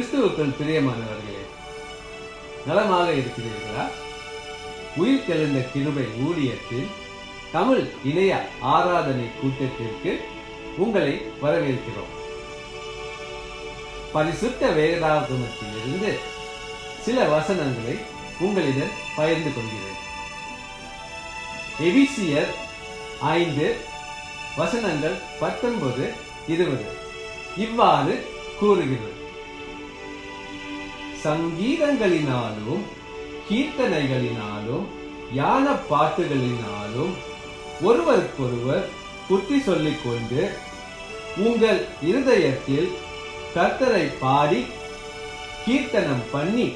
கிறிஸ்துவுக்குள் பிரியமானவர்களே, நலமாக இருக்கிறீர்களா? உயிர் தெழுந்த கிருபை ஊழியத்தில் தமிழ் இணைய ஆராதனை கூட்டத்திற்கு உங்களை வரவேற்கிறோம். பரிசுத்த வேதாகமத்திலிருந்து சில வசனங்களை உங்களிடம் பகிர்ந்து கொள்கிறேன். எபிசியர் 5 வசனங்கள் 19, 20 இவ்வாறு கூறுகிறது: சங்கீதங்களினாலும் கீர்த்தனைகளினாலும் யான பாட்டுகளினாலும் ஒருவருக்கொருவர் புத்தி சொல்லிக் கொண்டு உங்கள் இருதயத்தில் கர்த்தரை பாடி கீர்த்தனம் பண்ணி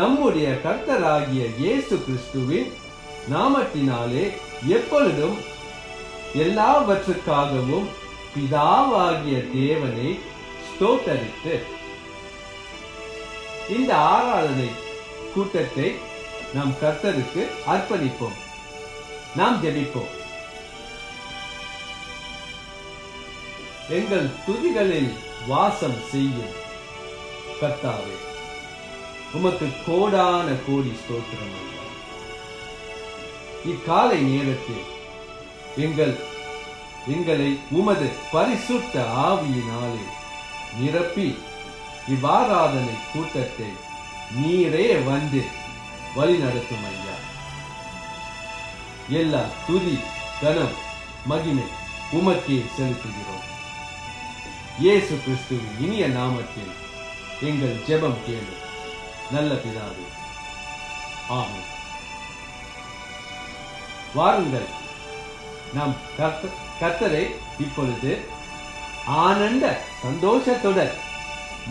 நம்முடைய கர்த்தராகிய இயேசு கிறிஸ்துவின் நாமத்தினாலே எப்பொழுதும் எல்லாவற்றுக்காகவும் பிதாவாகிய தேவனை ஸ்தோத்தரித்து இந்த ஆராதனை கூட்டத்தை நாம் கர்த்தருக்கு அர்ப்பணிப்போம். நாம் ஜெபிப்போம். எங்கள் துதிகளில் வாசம் செய்யும் கர்த்தாவே, உமக்கு கோடான கோடி ஸ்தோத்திரம். இக்காலை நேரத்தில் எங்களை உமது பரிசுத்த ஆவியினாலே நிரப்பி இவ்வாராதனை கூட்டத்தை நீரே வந்து வழி நடத்தும் ஐயா. எல்லா துதி, கனம், மகிமை உமக்கே செலுத்துகிறோம். இயேசு கிறிஸ்துவின் இனிய நாமத்தில் எங்கள் ஜெபம் கேளு நல்ல பிதாவே, ஆமென். வாருங்கள், நாம் கர்த்தரை இப்பொழுது ஆனந்த சந்தோஷத்துடன்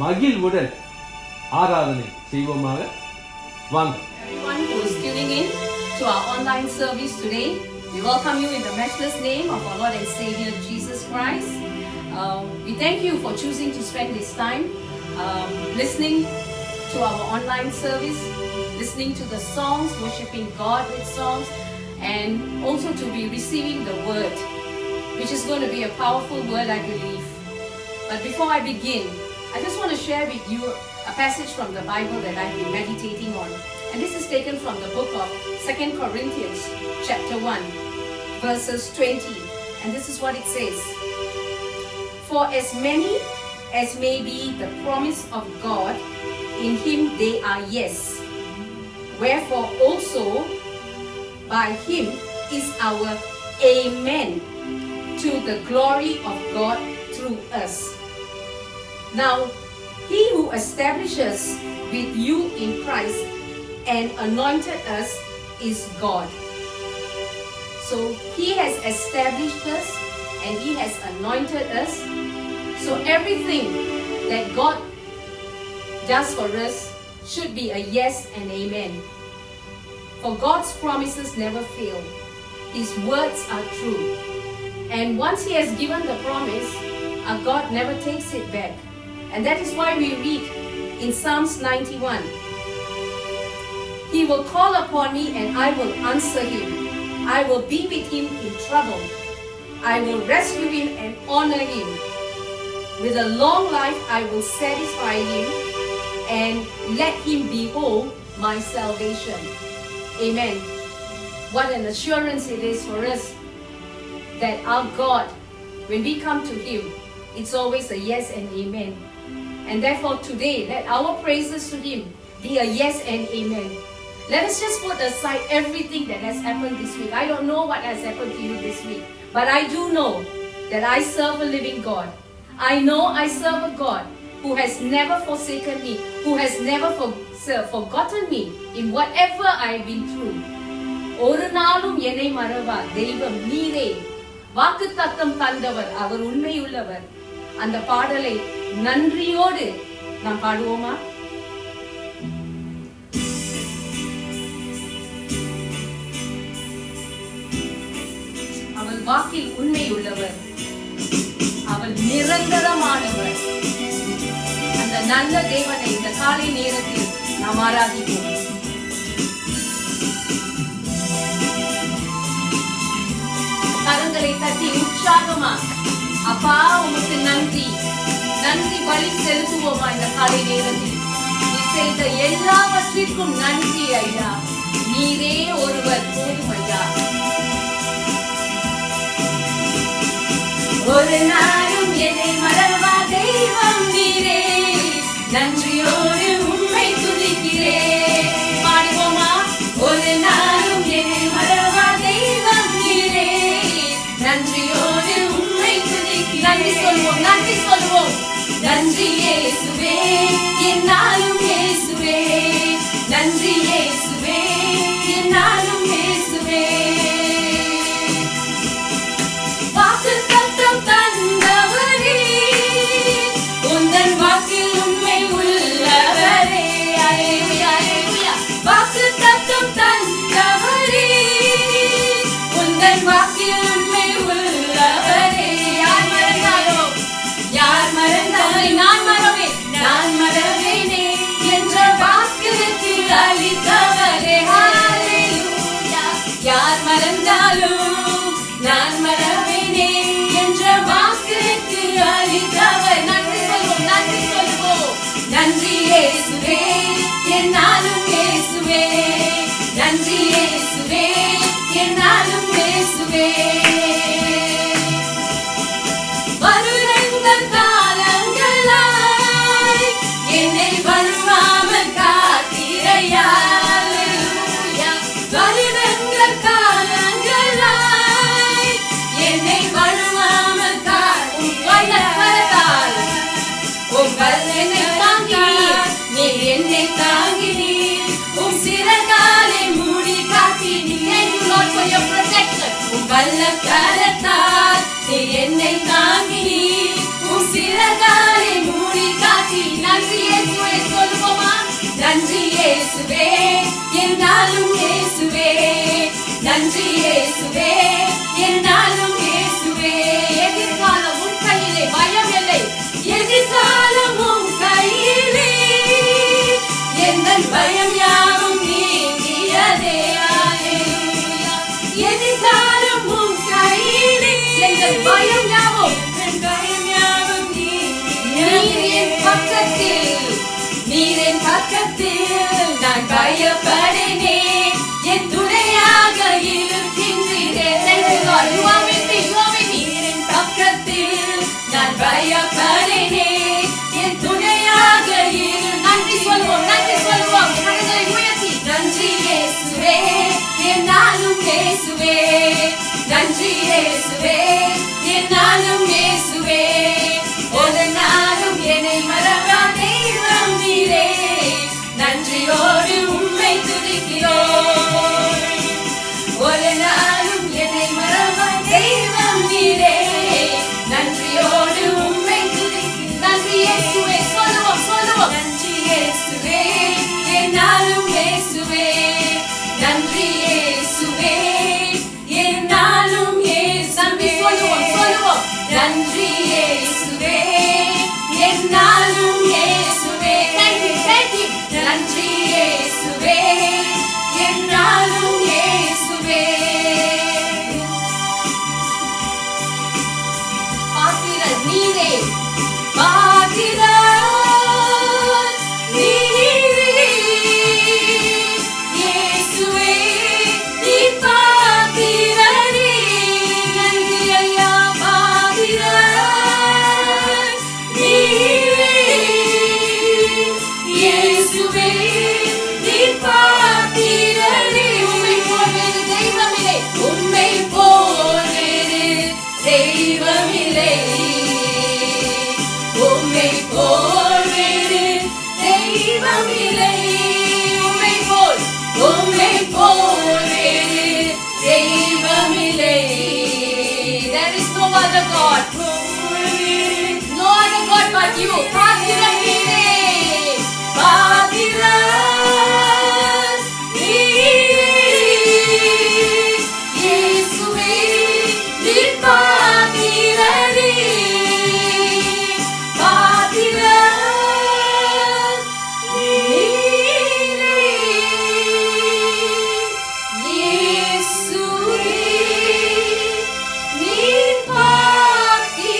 மகிழ்வுடன் ஆராதனை செய்வோமாக. வாங்க. Everyone who is tuning in to our online service today, we welcome you in the matchless name of our Lord and Savior Jesus Christ. We thank you for choosing to spend this time listening to our online service, listening to the songs, worshiping God with songs, and also to be receiving the word, which is going to be a powerful word, I believe. But before I begin, I just want to share with you a passage from the Bible that I've been meditating on. And this is taken from the book of 2 Corinthians chapter 1, verses 20. And this is what it says: For as many as may be the promise of God, in him they are yes. Wherefore also by him is our amen, to the glory of God through us. Now he who establishes with you in Christ and anointed us is God. So he has established us and he has anointed us. So everything that God does for us should be a yes and amen. For God's promises never fail. His words are true. And once he has given the promise, our God never takes it back. And that is why we read in Psalms 91, He will call upon me and I will answer him. I will be with him in trouble. I will rescue him and honor him. With a long life I will satisfy him and let him behold my salvation. Amen. What an assurance it is for us that our God, when we come to him, it's always a yes and amen. And therefore today, let our praises to him be a yes and amen. Let us just put aside everything that has happened this week. I don't know what has happened to you this week, but I do know that I serve a living God. I know I serve a God who has never forsaken me, who has never forgotten me in whatever I have been through. ஒரு நாளும் என்னை மறவா தெய்வம் நீரே, வாக்குத்தத்தம் தந்தவர், அவர் உண்மையுள்ளவர். அந்த பாடலை நன்றியோடு நாம் பாடுவோமா? அவள் வாக்கில் உண்மையுள்ளவர், அவள் நிரந்தரமானவர். அந்த நல்ல தேவனை இந்த காலை நேரத்தில் நாம் ஆராதிப்போம். கரங்களை தட்டி உற்சாகமா, அப்பா உமக்கு நன்றி, நன்றி பலி செலுத்துவோமா இந்த காலை நேரத்தில்? நீ செய்த எல்லாவற்றிற்கும் நன்றி ஐயா. நீரே ஒருவர் போதும் ஐயா. ஒரு நாளும் என்னை மறவா தெய்வம் நீரே, நன்றியோடு உம்மை துதிக்கிறேன். பாடுவோமா? ஒரு நாளும் என்னை மறவா தெய்வம் நீரே, நன்றியோடு உம்மை துதிக்கிறேன். நன்றி சொல்வோம், நன்றி சொல்வோம். நன்றி இயேசுவே, என்னாலும் இயேசுவே. நன்றி இயேசுவே, என்னாலும் இயேசுவே. வாக்குத்தத்தம் தந்தவரே, உந்தன் வாக்கில் உண்மை உள்ளவரே. அல்லேலூயா, அல்லேலூயா. வாக்குத்தத்தம் தந்தவரே, உந்தன் வாக்கில் உண்மை உள்ளவரே. யார் மறந்தாரோ, யார் மறந்தாரே? நான் மறவேன், நான் மறவேனே என்ற வாக்குக்கு அளித்தவரே. அல்லேலூயா. யார் மறந்தாலும் நான் மறவேனே என்ற வாக்குக்கு அளித்தவர். நன்றி சொல்வோம், நன்றி சொல்வோம். நன்றி இயேசுவே, என்னாலும் இயேசுவே. நன்றி இயேசுவே, என்னாலும் இயேசுவே. வருடங்கள் காலங்களாய் என்னை வருவாமல் காத்தீரையா. அல்லேலூயா. வருடங்கள் காலங்களாய் என்னை வருவாமல் காத்தீர். வல்லவரால் உங்கள் என்னை தாங்கினீர், நீர் என்னை தாங்கினீர். உம் சிறகாலை மூடி காத்தீர். Thank you Lord for your protection. உம் வல்லக்கரத்தால் நீர் என்னை தாங்கினீர். உம் சிறகாலை மூடி காத்தீர். நன்றி இயேசுவே சொல்லுவோமா? நன்றி இயேசுவே, என்னாலும் இயேசுவே. நன்றி இயேசுவே, என்னாலும் இயேசுவே. எதிர்காலம் உன் கையிலே, பயம் இல்லை. எதிர்காலம் உன் கையிலே, எந்தன் பயம் யாவும் நீங்கியதே. அல்லேலூயா. எதிர்காலம் உன் கையிலே, எந்தன் பயம் யாவும், என் பயம் யாவும் நீங்கியதே. நீர் என் பக்கத்தில், நீர் என் பக்கத்தில், நான் பயப்படேனே. என் துணையாக இருக்கின்றீரே. Thank you Lord. You are with me, you are with me. நீர் என் பக்கத்தில், நான் பயப்படேனே. என் துணையாக இரு. நன்றி சொல்வோம், நன்றி சொல்வோம். கரங்களை உயர்த்தி. நன்றி இயேசுவே, என்னாலும் இயேசுவே. நன்றி இயேசுவே, என்னாலும் இயேசுவே. ஒரு நாளும் என்னை மறவா தெய்வம் நீரே, நன்றியோடு உம்மை துதிக்கிறோம். ஒரு நாளும் என்னை மறவா தெய்வம் நீரே, நன்றியோடு உம்மை துதிக்கிறோம். நன்றி இயேசுவே சொல்லுவோம், சொல்லுவோம். நன்றி இயேசுவே, என்னாலும் இயேசுவே. நன்றி இயேசுவே, என்னாலும் இயேசுவே. சொல்லுவோம், சொல்லுவோம். நன்றி இயேசுவே, என்னாலும் இயேசுவே. Thank you, thank you. நன்றி இயேசுவே, என்னாலும் இயேசுவே. பாத்திரர் நீரே, பாத்திரர் நீரே. இயேசுவே, நீர் பாத்திரரே. நன்றி ஐயா. பாத்திரர் நீரே. இயேசுவே, நீர் பாத்திரரே. உம்மை போல் வேறு தெய்வமில்லை, உம்மை போல் வேறு தெய்வமில்லை. உம்மை போல் வேறு தெய்வமில்லை. உம்மை போல், உம்மை போல் வேறு தெய்வமில்லை. There is no other God. No other God but you. பாத்திரர் நீரே, பாத்திரர் நீரே. இயேசுவே, நீர் பாத்திரரே. பாத்திரர் நீரே. இயேசுவே, நீர் பாத்திரரே.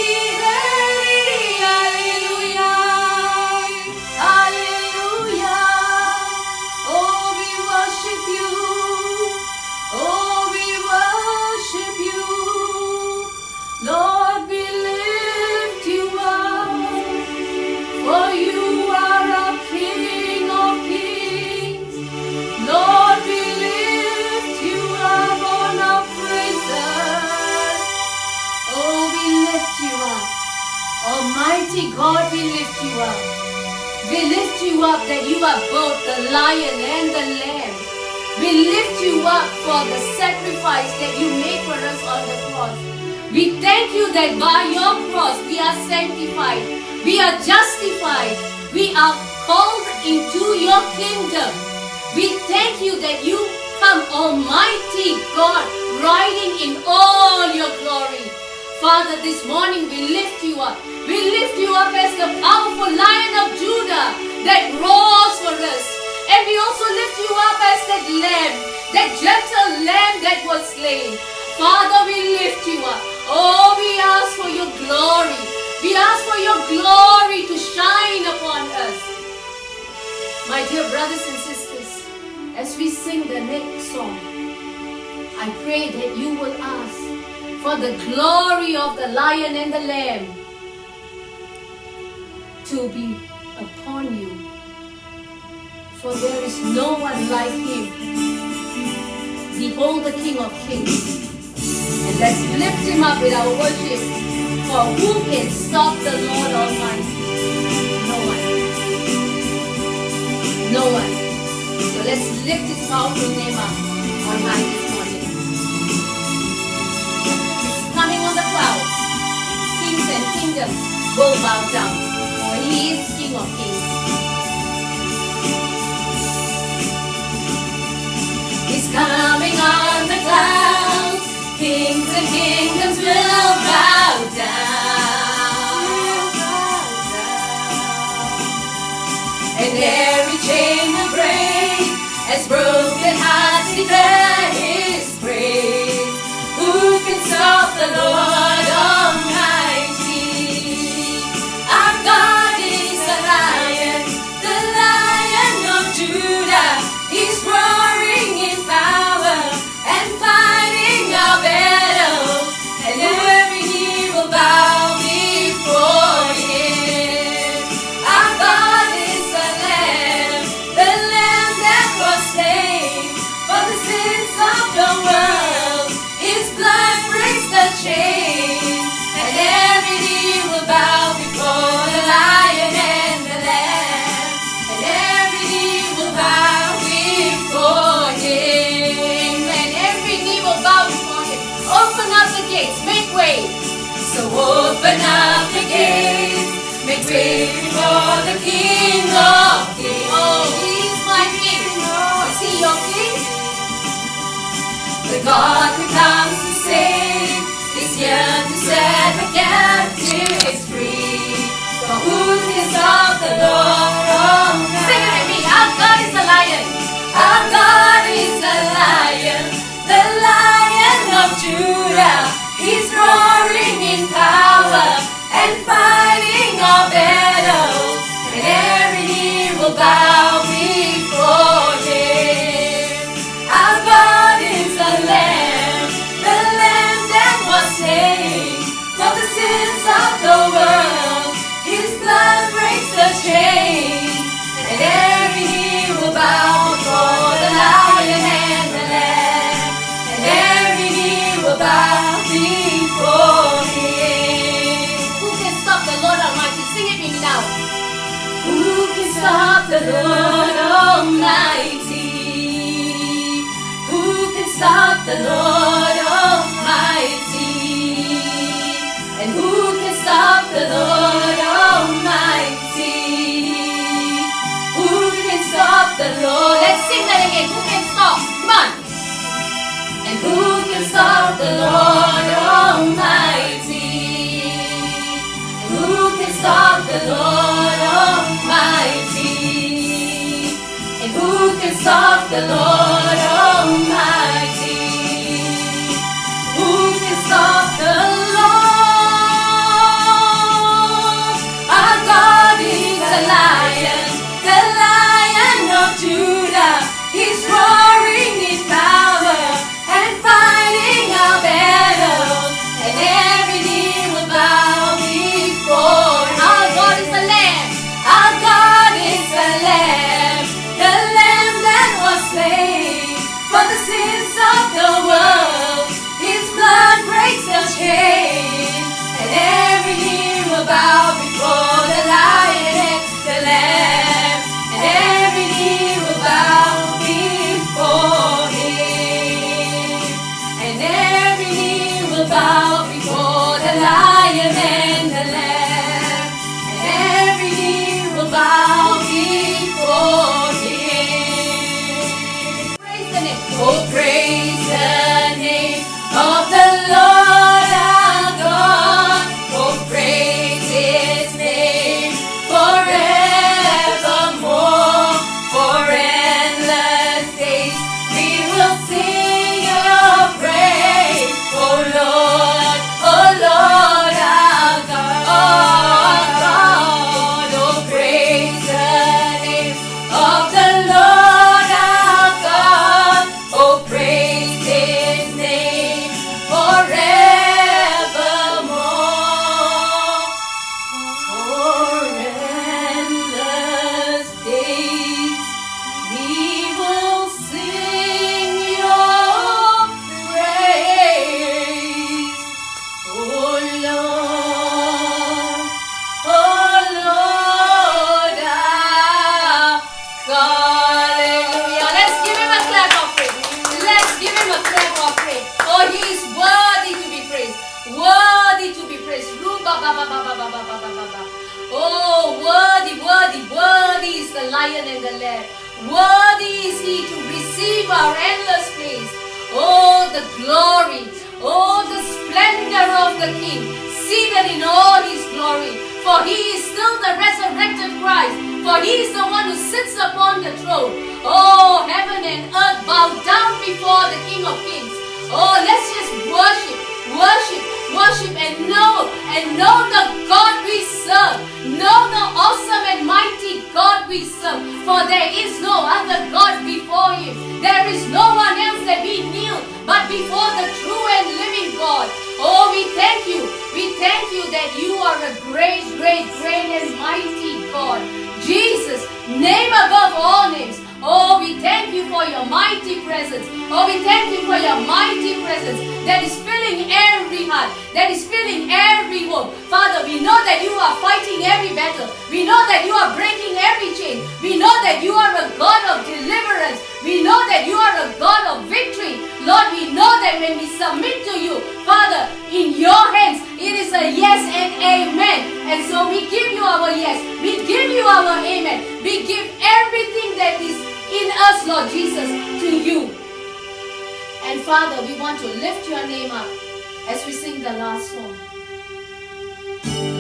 Almighty God, we lift you up. We lift you up that you are both the lion and the lamb. We lift you up for the sacrifice that you made for us on the cross. We thank you that by your cross we are sanctified, we are justified, we are called into your kingdom. We thank you that you come, Almighty God, riding in all your glory. Father, this morning we lift you up. We lift you up as the powerful Lion of Judah that roars for us. And we also lift you up as that lamb, that gentle lamb that was slain. Father, we lift you up. Oh, we ask for your glory. We ask for your glory to shine upon us. My dear brothers and sisters, as we sing the next song, I pray that you will ask for the glory of the Lion and the Lamb to be upon you. For there is no one like him. Behold the King of Kings. And let's lift him up with our worship. For who can stop the Lord Almighty? No one. No one. So let's lift his powerful name up on high this morning. He's coming on the clouds. Kings and kingdoms will bow down, for he is King of Kings. He's coming on the clouds. Kings and kingdoms will bow down. And every chain will break as broken hearts declare his praise. Who can stop the Lord Almighty? Our God is the Lion of Judah. He's roaring in power and fighting our battles, and every knee will bow before him. Our God is the Lamb that was slain for the sins of the world. His blood breaks the chain, and every knee will bow before the Lion and the Lamb, and every knee will bow before him, and every knee will bow before him. Open up the gates, make way. So open up the gates, make way before the King of Kings. Oh, he's my King. Is he your King? The God who comes to save is here to set the captives free. For who is of the Lord Almighty? Sing it with me. Our God is the Lion. Our God is the Lion of Judah. He's roaring in power and fighting our battles, and every knee will bow before him. Our God is the Lamb that was slain for the sins of the world. His blood breaks the chain, and every knee will bow before the Lion and the Lamb, and every knee will bow before him. Who can stop the Lord Almighty? Sing it with me now. Who can stop the Lord Almighty? Who can stop the Lord Almighty? And who can stop the Lord Almighty? Who can stop the Lord? Let's sing that again. Who can stop? Come on. And who can stop the Lord Almighty? And who can stop the Lord Almighty? And who can stop the Lord Almighty? Who can stop the Lord? Our God is the Lion of Judah. He's roaring in power and fighting our battles, and every knee will bow before him. Our God is the Lamb. Our God is the Lamb that was slain Oh, praise the name of the Lord our God. Oh, praise His name forevermore. For endless days we will sing your praise. Oh Lord our God. Oh, praise the name of the Lord our God. Oh, praise His name forevermore. For endless days we will sing your praise. Oh Lord our God. Hallelujah. Let's give Him a clap of praise. Let's give Him a clap of praise. Oh, He is worthy to be praised. Worthy to be praised. Oh, worthy is the Lion and the Lamb. Worthy is He to receive our endless praise. Oh, the glory. Oh, the splendor of the King, seated in all His glory. For He is still the resurrected Christ. For He is the one who sits upon the throne. Oh, heaven and earth bow down before the King of Kings. Oh, let's just worship and know the God we serve. Know the awesome and mighty God we serve. For there is no other God before Him. There is no one else that we kneel but before the true and living God. Oh, we thank you. We thank you that you are a great and mighty God. Jesus, name above all names. Oh, we thank you for your mighty presence. Oh, we thank you for your mighty presence that is filling every heart, that is filling every home. Father, we know that you are fighting every battle. We know that you are breaking every chain. We know that you are a God of deliverance. We know that you are a God of victory. Lord, we know that when we submit to you, Father, in your hands, it is a yes and amen. And so we give you our yes. We give you our amen. We give everything that is in us, Lord Jesus, to you. And Father, we want to lift your name up as we sing the last song.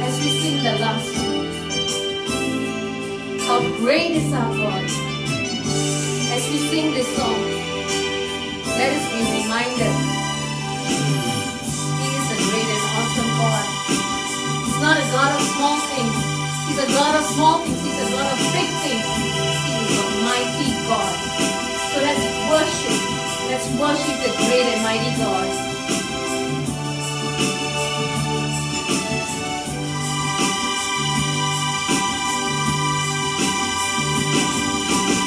As we sing the last song. How great is our God. As we sing this song, let us be reminded He is a great and awesome God. He's not a God of small things. He's a God of small things. He's a God of big things. He is a mighty God. So let's worship. Let's worship the great and mighty God.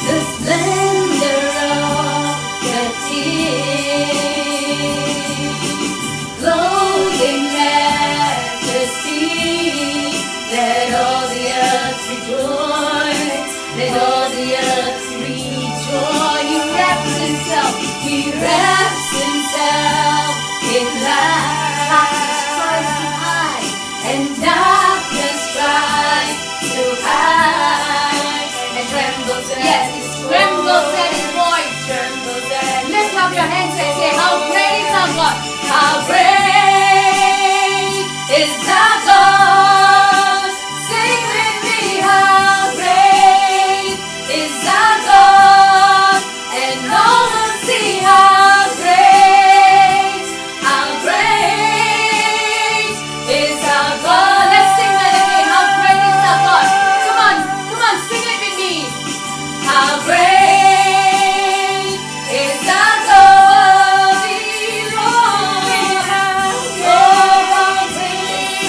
The splendor of the King, clothed in majesty, let all the earth rejoice, let all the earth rejoice. He wraps himself in light, tries to hide, and darkness tries to hide, and trembles. Yes, it trembles at His voice. Trembles at. Lift up your hands and say, how great is our God? How great is our God? Sing with me, how great is our God? And all will see how great is our God. Let's sing that again. How great is our God? Come on, sing it with me. How great is our God? Oh, how great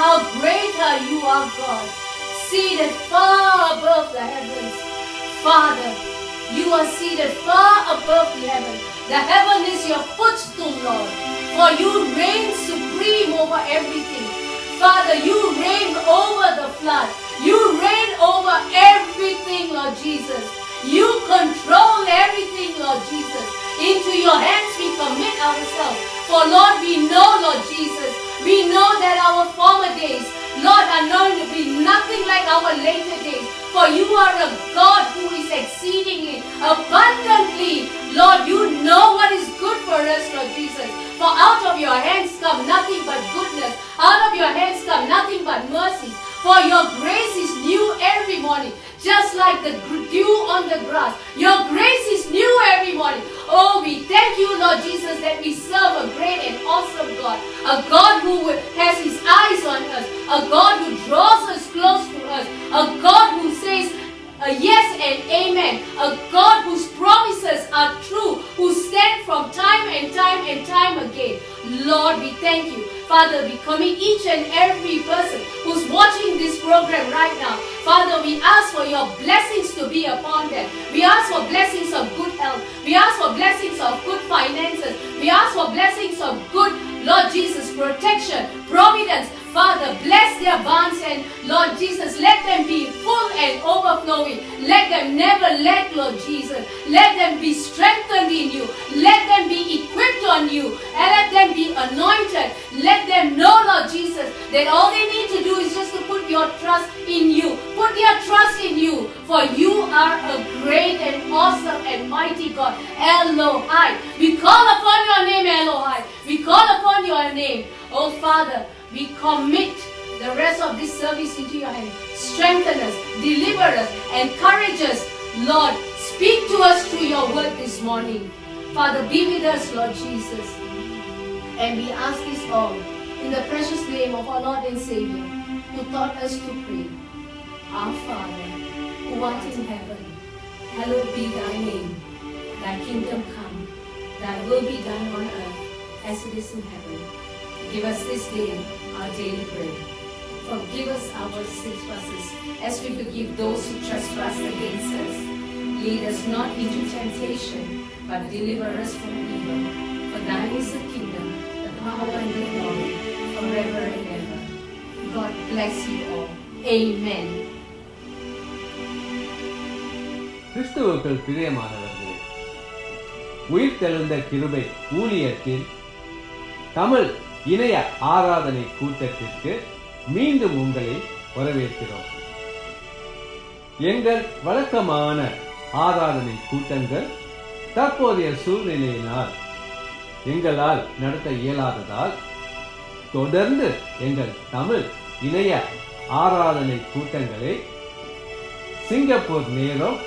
how great are you, our God, seated far above the heavens. Father, you are seated far above the heaven. The heaven is your footstool, Lord, for you reign supreme over everything. Father, you reign over the flood. You reign over everything, Lord Jesus. You control everything, Lord Jesus. Into your hands we commit ourselves. For Lord, we know, Lord Jesus, we know that our former days, Lord, are known to be nothing like our later days. For you are a God who is exceedingly, abundantly, Lord, you know what is good for us, Lord Jesus. For out of your hands come nothing but goodness. Out of your hands come nothing but mercies. For your grace is new every morning, just like the dew on the grass. Your grace is new every morning. Oh, we thank you, Lord Jesus, that we serve a great and awesome God. A God who has his eyes on us. A God who draws us close to us. A God who says yes and amen. A God whose promises are true, who stand from time and time again. Lord, we thank you. Father, we commit each and every person who's watching this program right now. Father, we ask for your blessings to be upon them. We ask for blessings of good health. We ask for blessings of good finances. We ask for blessings of good, Lord Jesus, protection, providence. Father, bless their barns and Lord Jesus, let them be full and overflowing. Let them never lack, Lord Jesus. Let them be strengthened in you. Let them be equipped on you. And let them be anointed. Let them know, Lord Jesus, that all they need to do is just to put your trust in you. Put their trust in you. For you are a great and awesome and mighty God. Elohai. We call upon your name, Elohai. We call upon your name. Oh Father, we commit the rest of this service into your hands. Strengthen us, deliver us, encourage us. Lord, speak to us through your word this morning. Father, be with us, Lord Jesus. And we ask this all in the precious name of our Lord and Savior, who taught us to pray. Our Father, who art in heaven, hallowed be thy name. Thy kingdom come, thy will be done on earth as it is in heaven. Give us this day our daily bread. Forgive us our trespasses as we forgive those who trespass against us. Lead us not into temptation, but deliver us from evil. For thine is the kingdom, the power and the glory, forever and ever. God bless you all. Amen. கிறிஸ்துவுக்குள் பிரியமானவர்களே, உயிர்த்தெழுந்த கிருபை ஊழியத்தின் தமிழ் இணைய ஆராதனை கூட்டத்திற்கு மீண்டும் உங்களை வரவேற்கிறோம். எங்கள் வழக்கமான ஆராதனை கூட்டங்கள் தற்போதைய சூழ்நிலையினால் எங்களால் நடத்த இயலாததால் தொடர்ந்து எங்கள் தமிழ் இணைய ஆராதனை கூட்டங்களை சிங்கப்பூர் நேரம்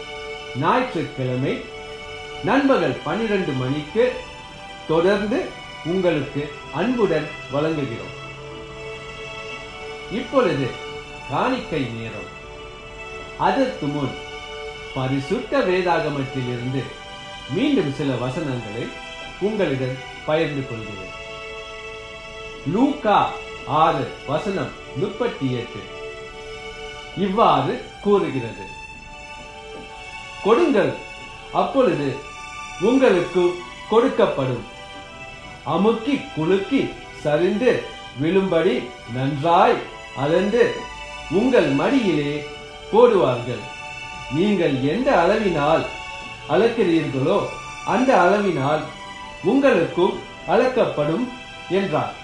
ஞாயிற்றுக்கிழமை நண்பகல் 12 மணிக்கு தொடர்ந்து உங்களுக்கு அன்புடன் வழங்குகிறோம். இப்பொழுது காணிக்கை நேரம். அதற்கு முன் பரிசுத்த வேதாகமத்திலிருந்து மீண்டும் சில வசனங்களை உங்களிடம் பகிர்ந்து கொள்கிறேன். லூக்கா 6:38 இவ்வாறு கூறுகிறது: கொடுங்கள், அப்பொழுது உங்களுக்கு கொடுக்கப்படும். அமுக்கி குலுக்கி சரிந்து விழும்படி நன்றாய் அளந்து உங்கள் மடியிலே போடுவார்கள். நீங்கள் எந்த அளவினால் அளக்கிறீர்களோ அந்த அளவினால் உங்களுக்கும் அளக்கப்படும் என்றார்.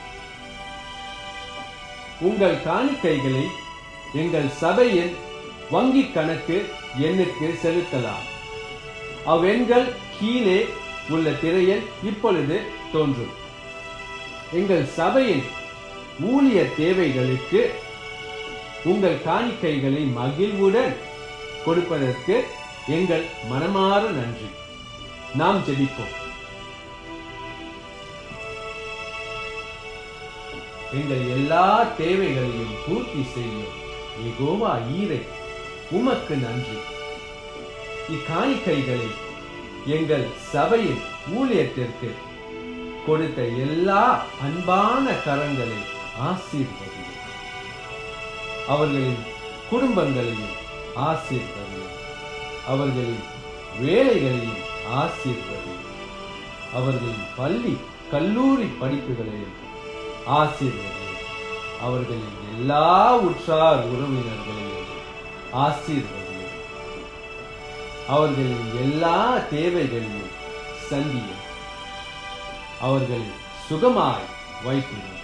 உங்கள் காணிக்கைகளை எங்கள் சபையின் வங்கி கணக்கு எண்ணுக்கு செலுத்தலாம். அவ்வெண்கள் கீழே உள்ள திரையில் இப்பொழுது தோன்றும். எங்கள் சபையின் ஊழிய தேவைகளுக்கு உங்கள் காணிக்கைகளை மகிழ்வுடன் கொடுப்பதற்கு எங்கள் மனமார நன்றி. நாம் ஜெபிப்போம். எங்கள் எல்லா தேவைகளையும் பூர்த்தி செய்யும் யெகோவா ஈரே, உமக்கு நன்றி. இக்காணிக்கைகளை எங்கள் சபையின் ஊழியத்திற்கு கொடுத்த எல்லா அன்பான கரங்களை ஆசீர்வதி. அவர்களின் குடும்பங்களையும் ஆசீர்வதியும். அவர்களின் வேலைகளையும் ஆசீர்வதியும். அவர்களின் பள்ளி கல்லூரி படிப்புகளையும் ஆசீர்வதியும். அவர்களின் எல்லா உற்றார் உறவினர்களையும் ஆசீர்வதியும். அவர்களின் எல்லா தேவைகளையும் சந்தியும். அவர்கள் சுகமாய் வைத்திரும்.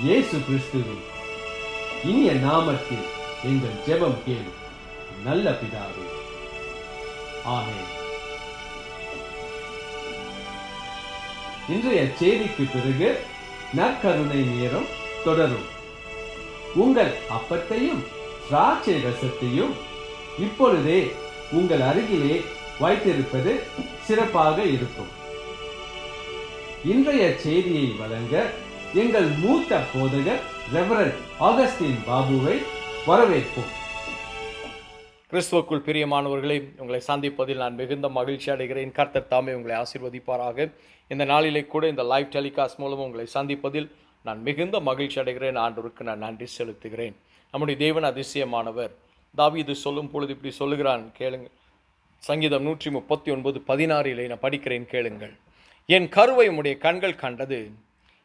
இயேசு கிறிஸ்துவின் இனிய நாமத்தில் எங்கள் ஜெபம் கேள் நல்ல பிதாவே. ஆமென். இன்றைய செய்திக்கு பிறகு நற்கருணை நேரம் தொடரும். உங்கள் அப்பத்தையும் திராட்சை ரசத்தையும் இப்பொழுதே உங்கள் அருகிலே வைத்திருப்பது சிறப்பாக இருக்கும். இன்றைய செய்தியை வழங்க எங்கள் மூத்த போதகர் ரெவரண்ட் ஆகஸ்டின் பாபுவை வரவேற்போம். கிறிஸ்துவுக்குள் பிரியமானவர்களே, உங்களை சந்திப்பதில் நான் மிகுந்த மகிழ்ச்சி அடைகிறேன். கர்த்தர் தாமே உங்களை ஆசீர்வதிப்பாராக. இந்த நாளிலே கூட இந்த லைவ் டெலிகாஸ்ட் மூலம் உங்களை சந்திப்பதில் நான் மிகுந்த மகிழ்ச்சி அடைகிறேன். ஆண்டவருக்கு நான் நன்றி செலுத்துகிறேன். நம்முடைய தேவன் அதிசயமானவர். தாவீது சொல்லும் பொழுது இப்படி சொல்லுகிறான், கேளுங்கள். சங்கீதம் 139:16 நான் படிக்கிறேன், கேளுங்கள். என் கருவை உம்முடைய கண்கள் கண்டது,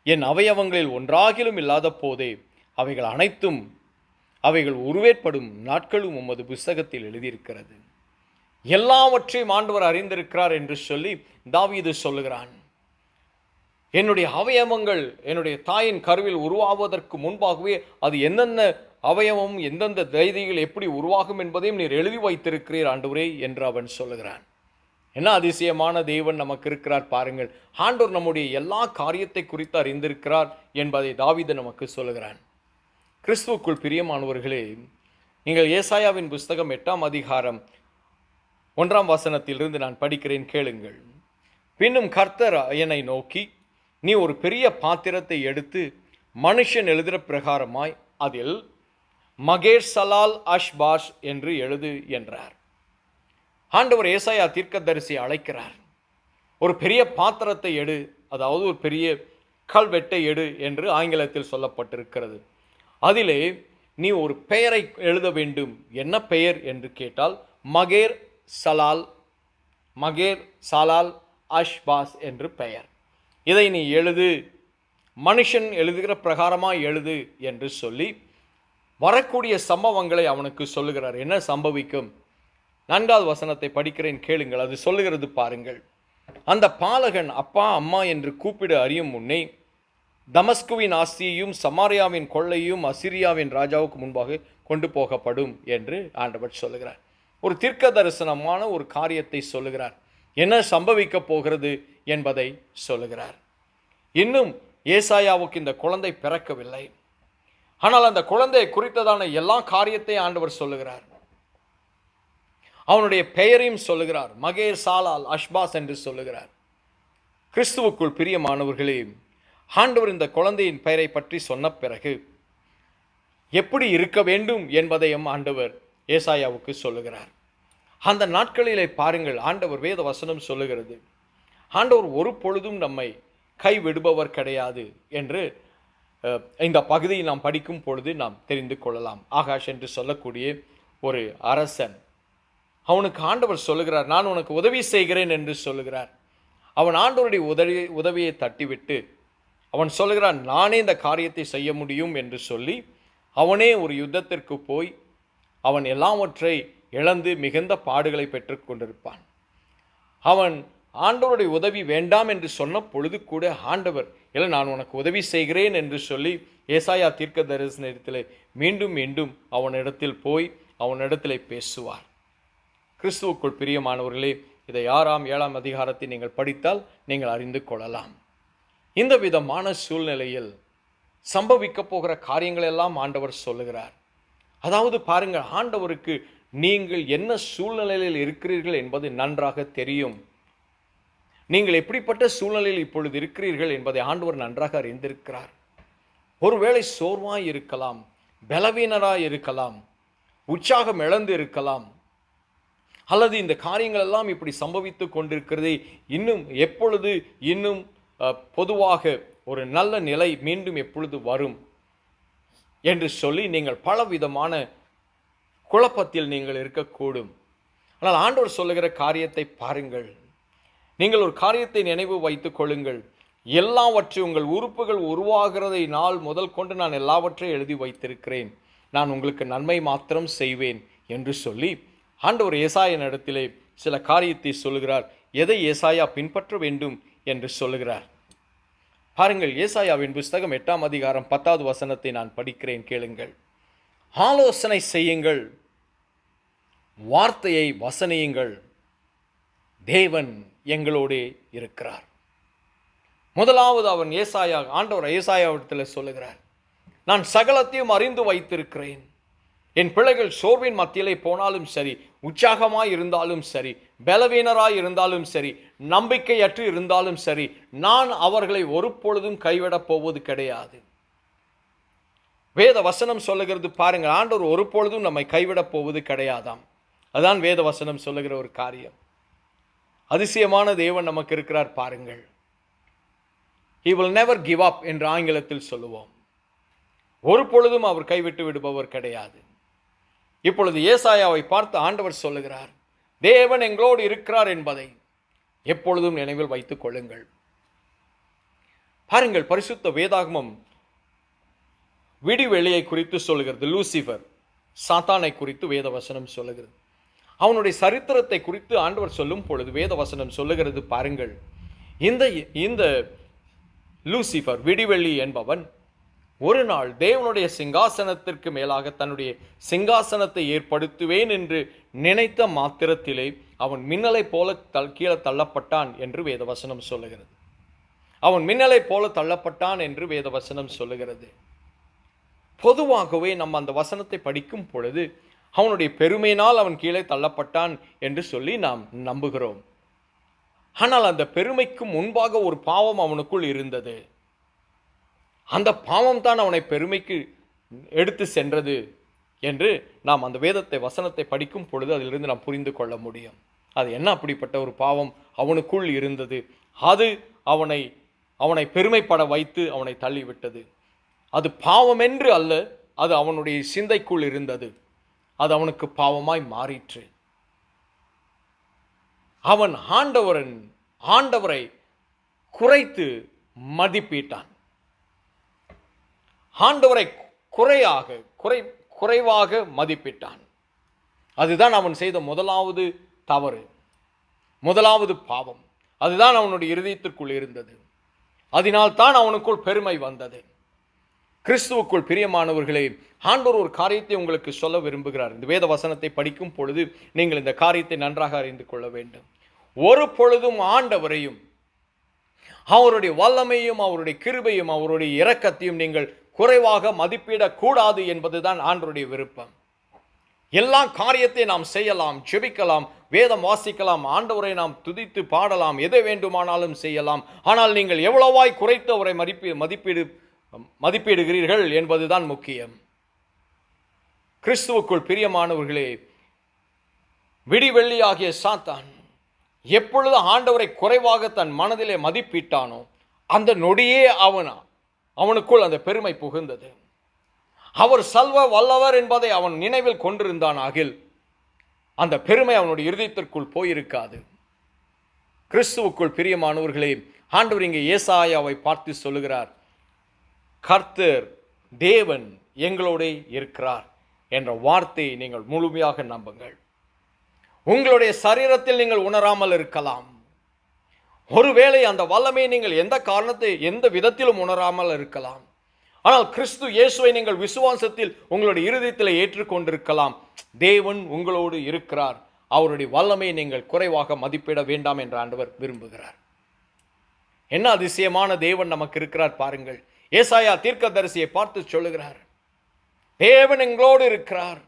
என் அவயவங்களில் ஒன்றாகிலும் இல்லாத போதே அவைகள் அனைத்தும் அவைகள் உருவேற்படும் நாட்களும் உமது புஸ்தகத்தில் எழுதியிருக்கிறது. எல்லாவற்றையும் ஆண்டவர் அறிந்திருக்கிறார் என்று சொல்லி தாவீது சொல்லுகிறான். என்னுடைய அவயவங்கள் என்னுடைய தாயின் கருவில் உருவாவதற்கு முன்பாகவே அது எந்தெந்த அவயவம் எந்தெந்த தைதிகள் எப்படி உருவாகும் என்பதையும் நீர் எழுதி வைத்திருக்கிறீர் ஆண்டவரே என்று அவன் சொல்லுகிறான். என்ன அதிசயமான தேவன் நமக்கு இருக்கிறார் பாருங்கள். ஆண்டவர் நம்முடைய எல்லா காரியத்தை குறித்து அறிந்திருக்கிறார் என்பதை தாவீது நமக்கு சொல்லுகிறான். கிறிஸ்துவுக்குள் பிரியமானவர்களே, நீங்கள் ஏசாயாவின் புஸ்தகம் 8ஆம் அதிகாரம் 1ஆம் வசனத்திலிருந்து நான் படிக்கிறேன், கேளுங்கள். பின்னும் கர்த்தர் என்னை நோக்கி, நீ ஒரு பெரிய பாத்திரத்தை எடுத்து மனுஷன் எழுதுகிற பிரகாரமாய் அதில் மகேர் சலால் அஷ்பாஷ் என்று எழுது என்றார். ஆண்டவர் ஏசாயா தீர்க்கதரிசி அழைக்கிறார். ஒரு பெரிய பாத்திரத்தை எடு, அதாவது ஒரு பெரிய கல்வெட்டை எடு என்று ஆங்கிலத்தில் சொல்லப்பட்டிருக்கிறது. அதிலே நீ ஒரு பெயரை எழுத வேண்டும். என்ன பெயர் என்று கேட்டால் மகேர் சலால் அஷ்பாஸ் என்று பெயர். இதை நீ எழுது, மனுஷன் எழுதுகிற பிரகாரமாக எழுது என்று சொல்லி வரக்கூடிய சம்பவங்களை அவனுக்கு சொல்லுகிறார். என்ன சம்பவிக்கும்? 4வது வசனத்தை படிக்கிறேன், கேளுங்கள். அது சொல்லுகிறது பாருங்கள். அந்த பாலகன் அப்பா அம்மா என்று கூப்பிட அறியும் முன்னே தமஸ்குவின் ஆஸ்தியையும் சமாரியாவின் கொள்ளையும் அசிரியாவின் ராஜாவுக்கு முன்பாக கொண்டு போகப்படும் என்று ஆண்டவர் சொல்லுகிறார். ஒரு தீர்க்க தரிசனமான ஒரு காரியத்தை சொல்லுகிறார். என்ன சம்பவிக்க போகிறது என்பதை சொல்லுகிறார். இன்னும் ஏசாயாவுக்கு இந்த குழந்தை பிறக்கவில்லை. ஆனால் அந்த குழந்தையை குறித்ததான எல்லா காரியத்தையும் ஆண்டவர் சொல்லுகிறார். அவனுடைய பெயரையும் சொல்லுகிறார். மகேர் சாலால் அஷ்பாஸ் என்று சொல்லுகிறார். கிறிஸ்துவுக்குள் பிரியமானவர்களே, ஆண்டவர் இந்த குழந்தையின் பெயரை பற்றி சொன்ன பிறகு எப்படி இருக்க வேண்டும் என்பதையும் ஆண்டவர் ஏசாயாவுக்கு சொல்லுகிறார். அந்த நாட்களிலே பாருங்கள், ஆண்டவர் வேத வசனம் சொல்லுகிறது, ஆண்டவர் ஒரு பொழுதும் நம்மை கைவிடுபவர் கிடையாது என்று இந்த பகுதியை நாம் படிக்கும் பொழுது நாம் தெரிந்து கொள்ளலாம். ஆகாஷ் என்று சொல்லக்கூடிய ஒரு அரசன், அவனுக்கு ஆண்டவர் சொல்லுகிறார், நான் உனக்கு உதவி செய்கிறேன் என்று சொல்லுகிறார். அவன் ஆண்டவருடைய உதவியை தட்டிவிட்டு அவன் சொல்லுகிறான், நானே இந்த காரியத்தை செய்ய முடியும் என்று சொல்லி அவனே ஒரு யுத்தத்திற்கு போய் அவன் எல்லாவற்றை இழந்து மிகுந்த பாடுகளை பெற்று கொண்டிருப்பான். அவன் ஆண்டவருடைய உதவி வேண்டாம் என்று சொன்ன பொழுது கூட ஆண்டவர், இல்லை நான் உனக்கு உதவி செய்கிறேன் என்று சொல்லி ஏசாயா தீர்க்க தரிசனத்திலே மீண்டும் மீண்டும் அவனிடத்தில் போய் அவனிடத்திலே பேசுவார். கிறிஸ்துவுக்குள் பிரியமானவர்களே, இதை 6ஆம் 7ஆம் அதிகாரத்தை நீங்கள் படித்தால் நீங்கள் அறிந்து கொள்ளலாம். இந்த விதமான சூழ்நிலையில் சம்பவிக்க போகிற காரியங்கள் எல்லாம் ஆண்டவர் சொல்லுகிறார். அதாவது பாருங்கள், ஆண்டவருக்கு நீங்கள் என்ன சூழ்நிலையில் இருக்கிறீர்கள் என்பது நன்றாக தெரியும். நீங்கள் எப்படிப்பட்ட சூழ்நிலையில் இப்பொழுது இருக்கிறீர்கள் என்பதை ஆண்டவர் நன்றாக அறிந்திருக்கிறார். ஒருவேளை சோர்வாய் இருக்கலாம், பலவீனராய் இருக்கலாம், உற்சாகம் இழந்து இருக்கலாம், அல்லது இந்த காரியங்கள் எல்லாம் இப்படி சம்பவித்து கொண்டிருக்கிறதே இன்னும் எப்பொழுது பொதுவாக ஒரு நல்ல நிலை மீண்டும் எப்பொழுது வரும், என்று சொல்லி நீங்கள் பலவிதமான குழப்பத்தில் நீங்கள் இருக்கக்கூடும். ஆனால் ஆண்டவர் சொல்லுகிற காரியத்தை பாருங்கள். நீங்கள் ஒரு காரியத்தை நினைவு வைத்துக் கொள்ளுங்கள். எல்லாவற்றையும் உங்கள் உறுப்புகள் உருவாகிறதை நாள் முதல் கொண்டு நான் எல்லாவற்றையும் எழுதி வைத்திருக்கிறேன். நான் உங்களுக்கு நன்மை மாத்திரம் செய்வேன் என்று சொல்லி ஆண்டவர் ஏசாயின் இடத்திலே சில காரியத்தை சொல்லுகிறார். எதை ஏசாயா பின்பற்ற வேண்டும் என்று சொல்லுகிறார். பாருங்கள், ஏசாயாவின் புஸ்தகம் 8ஆம் அதிகாரம் 10வது வசனத்தை நான் படிக்கிறேன், கேளுங்கள். ஆலோசனை செய்யுங்கள், வார்த்தையை வசனியுங்கள், தேவன் எங்களோடே இருக்கிறார். முதலாவது ஆண்டவர் ஏசாயாவிடத்தில் சொல்லுகிறார், நான் சகலத்தையும் அறிந்து வைத்திருக்கிறேன். என் பிள்ளைகள் சோர்வின் மத்தியிலே போனாலும் சரி, உற்சாகமாய் இருந்தாலும் சரி, பலவீனராய் இருந்தாலும் சரி, நம்பிக்கையற்று இருந்தாலும் சரி, நான் அவர்களை ஒரு பொழுதும் கைவிடப் போவது கிடையாது. வேத வசனம் சொல்லுகிறது பாருங்கள், ஆண்டவர் ஒரு பொழுதும் நம்மை கைவிடப் போவது கிடையாதாம். அதான் வேத வசனம் சொல்லுகிற ஒரு காரியம். அதிசயமான தேவன் நமக்கு இருக்கிறார் பாருங்கள். He will never give up என்று ஆங்கிலத்தில் சொல்லுவோம். ஒரு பொழுதும் அவர் கைவிட்டு விடுபவர் கிடையாது. இப்பொழுது ஏசாயாவை பார்த்து ஆண்டவர் சொல்லுகிறார், தேவன் எங்களோடு இருக்கிறார் என்பதை எப்பொழுதும் நினைவில் வைத்துக் கொள்ளுங்கள். பாருங்கள், பரிசுத்த வேதாகமம் விடிவெளியை குறித்து சொல்லுகிறது. லூசிபர், சாத்தானை குறித்து வேத வசனம் சொல்லுகிறது. அவனுடைய சரித்திரத்தை குறித்து ஆண்டவர் சொல்லும் பொழுது வேத வசனம் சொல்லுகிறது பாருங்கள், இந்த லூசிபர் விடிவெள்ளி என்பவன் ஒரு நாள் தேவனுடைய சிங்காசனத்திற்கு மேலாக தன்னுடைய சிங்காசனத்தை ஏற்படுத்துவேன் என்று நினைத்த மாத்திரத்திலே அவன் மின்னலை போல கீழே தள்ளப்பட்டான் என்று வேதவசனம் சொல்லுகிறது. அவன் மின்னலை போல தள்ளப்பட்டான் என்று வேதவசனம் சொல்லுகிறது. பொதுவாகவே நம்ம அந்த வசனத்தை படிக்கும் பொழுது அவனுடைய பெருமையினால் அவன் கீழே தள்ளப்பட்டான் என்று சொல்லி நாம் நம்புகிறோம். ஆனால் அந்த பெருமைக்கு முன்பாக ஒரு பாவம் அவனுக்குள் இருந்தது. அந்த பாவம் தான் அவனை பெருமைக்கு எடுத்து சென்றது என்று நாம் அந்த வேதத்தை வசனத்தை படிக்கும் பொழுது அதிலிருந்து நாம் புரிந்து கொள்ள முடியும். அது என்ன அப்படிப்பட்ட ஒரு பாவம் அவனுக்குள் இருந்தது? அது அவனை பெருமைப்பட வைத்து அவனை தள்ளிவிட்டது. அது பாவம் என்று அல்ல, அது அவனுடைய சிந்தைக்குள் இருந்தது. அது அவனுக்கு பாவமாய் மாறிற்று. அவன் ஆண்டவரை குறைத்து மதிப்பிட்டான். ஆண்டவரை குறைவாக மதிப்பிட்டான். அதுதான் அவன் செய்த முதலாவது தவறு, முதலாவது பாவம். அதுதான் அவனுடைய இருதயத்திற்குள் இருந்தது. அதனால் தான் அவனுக்குள் பெருமை வந்தது. கிறிஸ்துவுக்குள் பிரியமானவர்களே, ஆண்டவர் ஒரு காரியத்தை உங்களுக்கு சொல்ல விரும்புகிறார். இந்த வேத வசனத்தை படிக்கும் பொழுது நீங்கள் இந்த காரியத்தை நன்றாக அறிந்து கொள்ள வேண்டும். ஒரு பொழுதும் ஆண்டவரையும் அவருடைய வல்லமையும் அவருடைய கிருபையும் அவருடைய இரக்கத்தையும் நீங்கள் குறைவாக மதிப்பிடக்கூடாது என்பதுதான் ஆண்டவருடைய விருப்பம். எல்லா காரியத்தை நாம் செய்யலாம், ஜெபிக்கலாம், வேதம் வாசிக்கலாம், ஆண்டவரை நாம் துதித்து பாடலாம், எதை வேண்டுமானாலும் செய்யலாம். ஆனால் நீங்கள் எவ்வளவாய் குறைத்து அவரை மதிப்பிடுகிறீர்கள் என்பதுதான் முக்கியம். கிறிஸ்துவுக்குள் பிரியமானவர்களே, விடிவெள்ளியாகிய சாத்தான் எப்பொழுது ஆண்டவரை குறைவாக தன் மனதிலே மதிப்பிட்டானோ அந்த நொடியே அவனுக்குள் அந்த பெருமை புகுந்தது. அவர் சர்வ வல்லவர் என்பதை அவன் நினைவில் கொண்டிருந்தான் ஆகில் அந்த பெருமை அவனுடைய இருதயத்திற்குள் போயிருக்காது. கிறிஸ்துவுக்குள் பிரியமானவர்களே, ஆண்டவர் இங்கே ஏசாயாவை பார்த்து சொல்லுகிறார், கர்த்தர் தேவன் எங்களோட இருக்கிறார் என்ற வார்த்தையை நீங்கள் முழுமையாக நம்புங்கள். உங்களுடைய சரீரத்தில் நீங்கள் உணராமல் இருக்கலாம். ஒருவேளை அந்த வல்லமையை நீங்கள் எந்த விதத்திலும் உணராமல் இருக்கலாம். ஆனால் கிறிஸ்து இயேசுவை நீங்கள் விசுவாசத்தில் உங்களுடைய இருதயத்தில் ஏற்றுக்கொண்டிருக்கலாம். தேவன் உங்களோடு இருக்கிறார். அவருடைய வல்லமையை நீங்கள் குறைவாக மதிப்பிட வேண்டாம் என்று ஆண்டவர் விரும்புகிறார். என்ன அதிசயமான தேவன் நமக்கு இருக்கிறார் பாருங்கள். ஏசாயா தீர்க்கதரிசியை பார்த்து சொல்லுகிறார், தேவன் எங்களோடு இருக்கிறார்,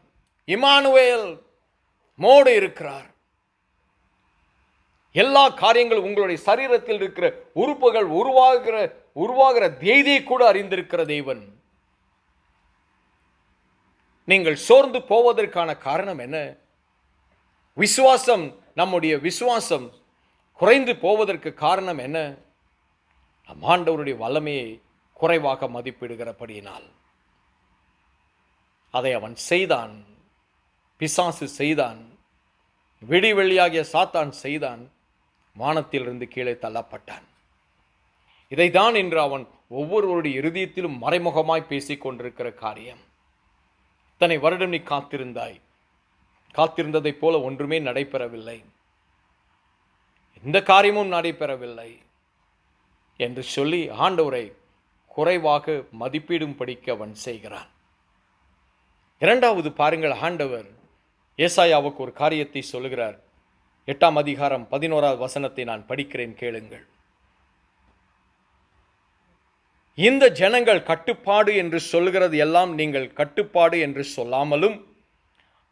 இம்மானுவேல் மோடு இருக்கிறார். எல்லா காரியங்களும் உங்களுடைய சரீரத்தில் இருக்கிற உறுப்புகள் உருவாகிற தேதியை கூட அறிந்திருக்கிற தேவன். நீங்கள் சோர்ந்து போவதற்கான காரணம் என்ன? நம்முடைய விசுவாசம் குறைந்து போவதற்கு காரணம் என்ன? நம் ஆண்டவருடைய வல்லமையை குறைவாக மதிப்பிடுகிறபடியினால். அதை அவன் செய்தான். பிசாசு செய்தான். விடிவெள்ளியாகிய சாத்தான் செய்தான். வானத்திலிருந்து கீழே தள்ளப்பட்டான். இதைதான் இன்று அவன் ஒவ்வொருவருடைய இருதயத்திலும் மறைமுகமாய் பேசிக் கொண்டிருக்கிற காரியம். இத்தனை வருடம் நீ காத்திருந்தாய், காத்திருந்ததைப் போல ஒன்றுமே நடைபெறவில்லை, எந்த காரியமும் நடைபெறவில்லை என்று சொல்லி ஆண்டவரை குறைவாக மதிப்பீடும்படிக்கு அவன் செய்கிறான். இரண்டாவது பாருங்கள், ஆண்டவர் ஏசாயாவுக்கு ஒரு காரியத்தை சொல்லுகிறார். 8ஆம் அதிகாரம் 11வது வசனத்தை நான் படிக்கிறேன், கேளுங்கள். இந்த ஜனங்கள் கட்டுப்பாடு என்று சொல்லுகிறது எல்லாம் நீங்கள் கட்டுப்பாடு என்று சொல்லாமலும்,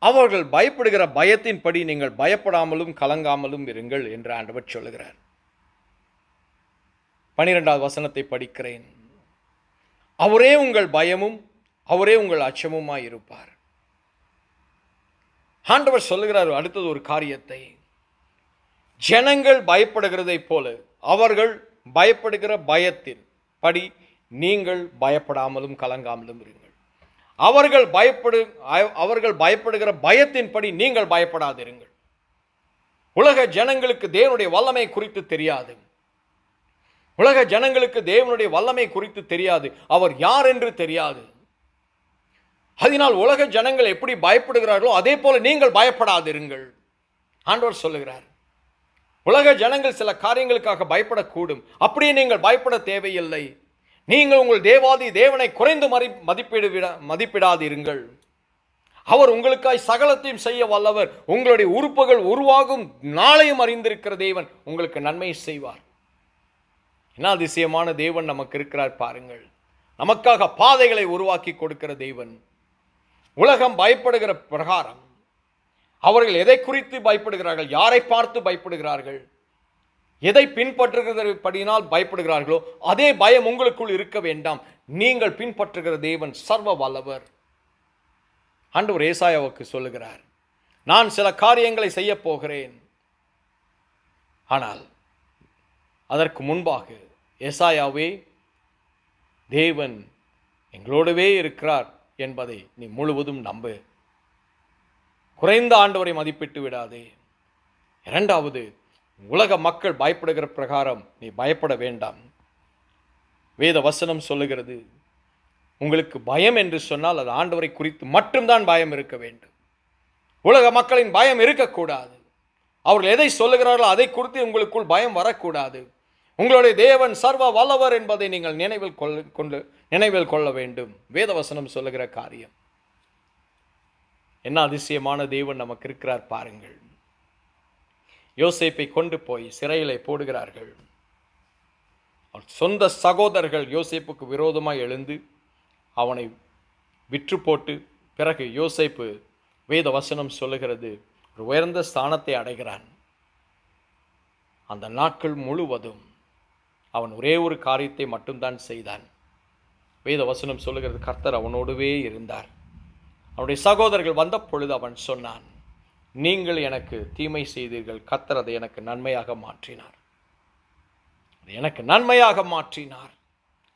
அவர்கள் பயப்படுகிற பயத்தின்படி நீங்கள் பயப்படாமலும் கலங்காமலும் இருங்கள் என்று ஆண்டவர் சொல்லுகிறார். 12வது வசனத்தை படிக்கிறேன். அவரே உங்கள் பயமும் அவரே உங்கள் அச்சமுமாய் இருப்பார். ஆண்டவர் சொல்லுகிறார் அடுத்தது ஒரு காரியத்தை. ஜனங்கள் பயப்படுகிறதை போல அவர்கள் பயப்படுகிற பயத்தின் படி நீங்கள் பயப்படாமலும் கலங்காமலும் இருங்கள். அவர்கள் பயப்படுகிற பயத்தின்படி நீங்கள் பயப்படாதிருங்கள். உலக ஜனங்களுக்கு தேவனுடைய வல்லமை குறித்து தெரியாது. உலக ஜனங்களுக்கு தேவனுடைய வல்லமை குறித்து தெரியாது. அவர் யார் என்று தெரியாது. அதனால் உலக ஜனங்கள் எப்படி பயப்படுகிறார்களோ அதே போல நீங்கள் பயப்படாதிருங்கள். ஆண்டவர் சொல்லுகிறார், உலக ஜனங்கள் சில காரியங்களுக்காக பயப்படக்கூடும், அப்படியே நீங்கள் பயப்பட தேவையில்லை. நீங்கள் உங்கள் தேவாதி தேவனை குறைந்து மதிப்பிடாதிருங்கள். அவர் உங்களுக்காய் சகலத்தையும் செய்ய வல்லவர். உங்களுடைய உறுப்புகள் உருவாகும் நாளையும் அறிந்திருக்கிற தேவன் உங்களுக்கு நன்மை செய்வார். என்ன அதிசயமான தேவன் நமக்கு இருக்கிறார் பாருங்கள். நமக்காக பாதைகளை உருவாக்கி கொடுக்கிற தேவன். உலகம் பயப்படுகிற பிரகாரம் அவர்கள் எதை குறித்து பயப்படுகிறார்கள், யாரை பார்த்து பயப்படுகிறார்கள், எதை பின்பற்றுகிறபடினால் பயப்படுகிறார்களோ அதே பயம் உங்களுக்குள் இருக்க வேண்டாம். நீங்கள் பின்பற்றுகிற தேவன் சர்வ வல்லவர். ஆண்டவர் ஏசாயாவுக்கு சொல்லுகிறார், நான் சில காரியங்களை செய்ய போகிறேன். ஆனால் அதற்கு முன்பாக ஏசாயாவே, தேவன் எங்களோடவே இருக்கிறார் என்பதை நீ முழுவதும் நம்பு. குறைந்த ஆண்டவரை மதிப்பிட்டு விடாதே. இரண்டாவது, உலக மக்கள் பயப்படுகிற பிரகாரம் நீ பயப்பட வேண்டாம். வேத வசனம் சொல்லுகிறது, உங்களுக்கு பயம் என்று சொன்னால் அது ஆண்டவரை குறித்து மட்டும்தான் பயம் இருக்க வேண்டும். உலக மக்களின் பயம் இருக்கக்கூடாது. அவர்கள் எதை சொல்லுகிறார்களோ அதை குறித்து உங்களுக்குள் பயம் வரக்கூடாது. உங்களுடைய தேவன் சர்வ வல்லவர் என்பதை நீங்கள் நினைவில் கொள்ள வேண்டும். வேதவசனம் சொல்லுகிற காரியம். என்ன அதிசயமான தேவன் நமக்கு இருக்கிறார் பாருங்கள். யோசேப்பை கொண்டு போய் சிறையிலே போடுகிறார்கள். சொந்த சகோதரர்கள் யோசேப்புக்கு விரோதமாக எழுந்து அவனை விற்று போட்டு பிறகு யோசேப்பு, வேத வசனம் சொல்லுகிறது, ஒரு உயர்ந்த ஸ்தானத்தை அடைகிறான். அந்த நாட்கள் முழுவதும் அவன் ஒரே ஒரு காரியத்தை மட்டும்தான் செய்தான். வேத வசனம் சொல்லுகிறது, கர்த்தர் அவனோடுவே இருந்தார். அவனுடைய சகோதரர்கள் வந்த பொழுது அவன் சொன்னான், நீங்கள் எனக்கு தீமை செய்தீர்கள், கர்த்தர் அதை எனக்கு நன்மையாக மாற்றினார். எனக்கு நன்மையாக மாற்றினார்.